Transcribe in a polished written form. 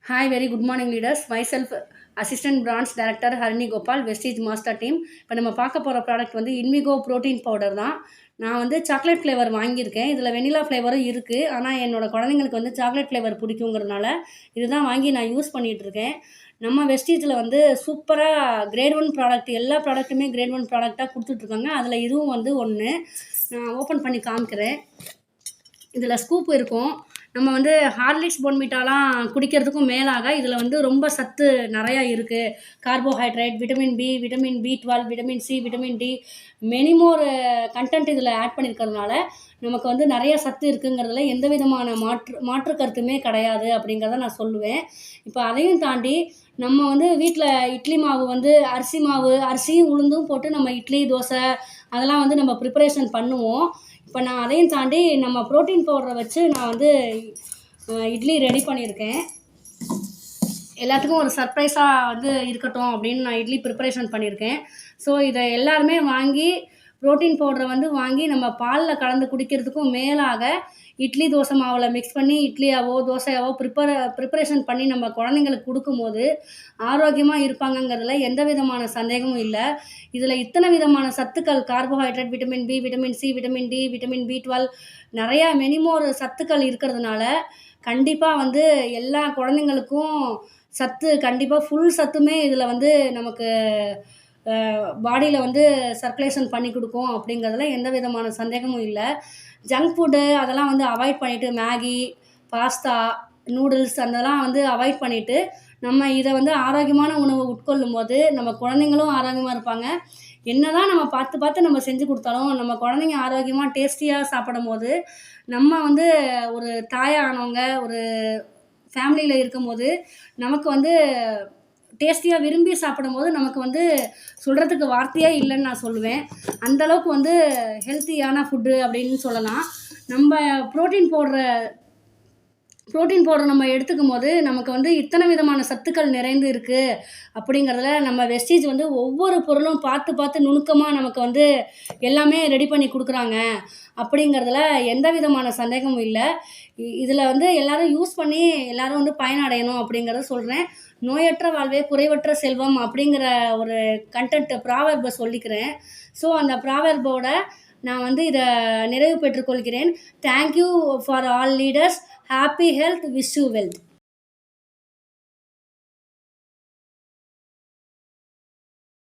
Hi, very good morning leaders. Myself, Assistant Branch Director Harini Gopal, Vestige Master Team. இப்போ நம்ம பார்க்க போகிற product வந்து இன்விகோ ப்ரோட்டீன் பவுடர் தான். நான் வந்து சாக்லேட் ஃப்ளேவர் வாங்கியிருக்கேன். இதில் வெனிலா ஃப்ளேவரும் இருக்குது. ஆனால் என்னோட குழந்தைங்களுக்கு வந்து சாக்லேட் ஃப்ளேவர் பிடிக்குங்கிறதுனால இதுதான் வாங்கி நான் யூஸ் பண்ணிகிட்ருக்கேன். நம்ம வெஸ்டீஜில் வந்து சூப்பராக கிரேட் 1 ப்ராடக்ட், எல்லா ப்ராடக்ட்டுமே கிரேட் 1 ப்ராடக்டாக கொடுத்துட்ருக்காங்க. அதில் இதுவும் வந்து ஒன்று. நான் ஓப்பன் பண்ணி காமிக்கிறேன். இதில் ஸ்கூப் இருக்கும். நம்ம வந்து ஹார்லிக்ஸ் போன்விட்டாலாம் குடிக்கிறதுக்கும் மேலாக இதில் வந்து ரொம்ப சத்து நிறையா இருக்குது. Carbohydrate, vitamin B, vitamin B12, vitamin C, vitamin D, many more content இதில் ஆட் பண்ணியிருக்கிறதுனால நமக்கு வந்து நிறைய சத்து இருக்குங்கிறதுல எந்த விதமான மாற்று கருத்துமே கிடையாது அப்படிங்கிறத நான் சொல்லுவேன். இப்போ அதையும் தாண்டி நம்ம வந்து வீட்டில் இட்லி மாவு வந்து அரிசி மாவு, அரிசியும் உளுந்தும் போட்டு நம்ம இட்லி, தோசை அதெல்லாம் வந்து நம்ம ப்ரிப்பரேஷன் பண்ணுவோம். இப்போ நான் அதையும் தாண்டி நம்ம ப்ரோட்டீன் பவுடரை வச்சு நான் வந்து இட்லி ரெடி பண்ணியிருக்கேன். எல்லாத்துக்கும் ஒரு சர்ப்ரைஸாக வந்து இருக்கட்டும் அப்படின்னு நான் இட்லி ப்ரிப்பரேஷன் பண்ணியிருக்கேன். ஸோ இதை எல்லாருமே வாங்கி ப்ரோட்டீன் பவுடரை வந்து வாங்கி நம்ம பாலில் கலந்து குடிக்கிறதுக்கும் மேலாக இட்லி தோசை மாவில் மிக்ஸ் பண்ணி இட்லியாவோ தோசையாவோ ப்ரிப்பரேஷன் பண்ணி நம்ம குழந்தைங்களுக்கு கொடுக்கும்போது ஆரோக்கியமாக இருப்பாங்கங்கிறதுல எந்த விதமான சந்தேகமும் இல்லை. இதில் இத்தனை விதமான சத்துக்கள், carbohydrate, vitamin B, vitamin C, vitamin D, vitamin B12 நிறையா மெனிமோர் சத்துக்கள் இருக்கிறதுனால கண்டிப்பாக வந்து எல்லா குழந்தைங்களுக்கும் சத்து கண்டிப்பாக ஃபுல் சத்துமே இதில் வந்து நமக்கு பாடியில் வந்து சர்க்குலேஷன் பண்ணி கொடுக்கும் அப்படிங்கிறதுல எந்த விதமான சந்தேகமும் இல்லை. ஜங்க் ஃபுட்டு அதெல்லாம் வந்து அவாய்ட் பண்ணிவிட்டு மேகி, பாஸ்தா, நூடுல்ஸ் அதெல்லாம் வந்து அவாய்ட் பண்ணிவிட்டு நம்ம இதை வந்து ஆரோக்கியமான உணவை உட்கொள்ளும் போது நம்ம குழந்தைங்களும் ஆரோக்கியமாக இருப்பாங்க. என்ன தான் நம்ம பார்த்து நம்ம செஞ்சு கொடுத்தாலும் நம்ம குழந்தைங்க ஆரோக்கியமாக டேஸ்டியாக சாப்பிடும் போது நம்ம வந்து ஒரு தாயானவங்க ஒரு ஃபேமிலியில் இருக்கும்போது நமக்கு வந்து டேஸ்டியாக விரும்பி சாப்பிடும்போது நமக்கு வந்து சொல்கிறதுக்கு வார்த்தையே இல்லைன்னு நான் சொல்லுவேன். அந்தளவுக்கு வந்து ஹெல்த்தியான ஃபுட்டு அப்படின்னு சொல்லலாம். நம்ம ப்ரோட்டீன் பவுடர் நம்ம எடுத்துக்கும் போது நமக்கு வந்து இத்தனை விதமான சத்துக்கள் நிறைந்து இருக்குது அப்படிங்கிறதுல நம்ம வெஸ்டீஜ் வந்து ஒவ்வொரு பொருளும் பார்த்து நுணுக்கமாக நமக்கு வந்து எல்லாமே ரெடி பண்ணி கொடுக்குறாங்க அப்படிங்கிறதுல எந்த விதமான சந்தேகமும் இல்லை. இதில் வந்து எல்லோரும் யூஸ் பண்ணி எல்லோரும் வந்து பயனடையணும் அப்படிங்கிறத சொல்கிறேன். நோயற்ற வாழ்வே குறைவற்ற செல்வம் அப்படிங்கிற ஒரு கண்டென்ட் ப்ராவெர்பை சொல்லிக்கிறேன். ஸோ அந்த ப்ராவெர்போட நான் வந்து இதை நிறைவு பெற்றுக்கொள்கிறேன். Thank you for all leaders. Happy health, wish you wealth.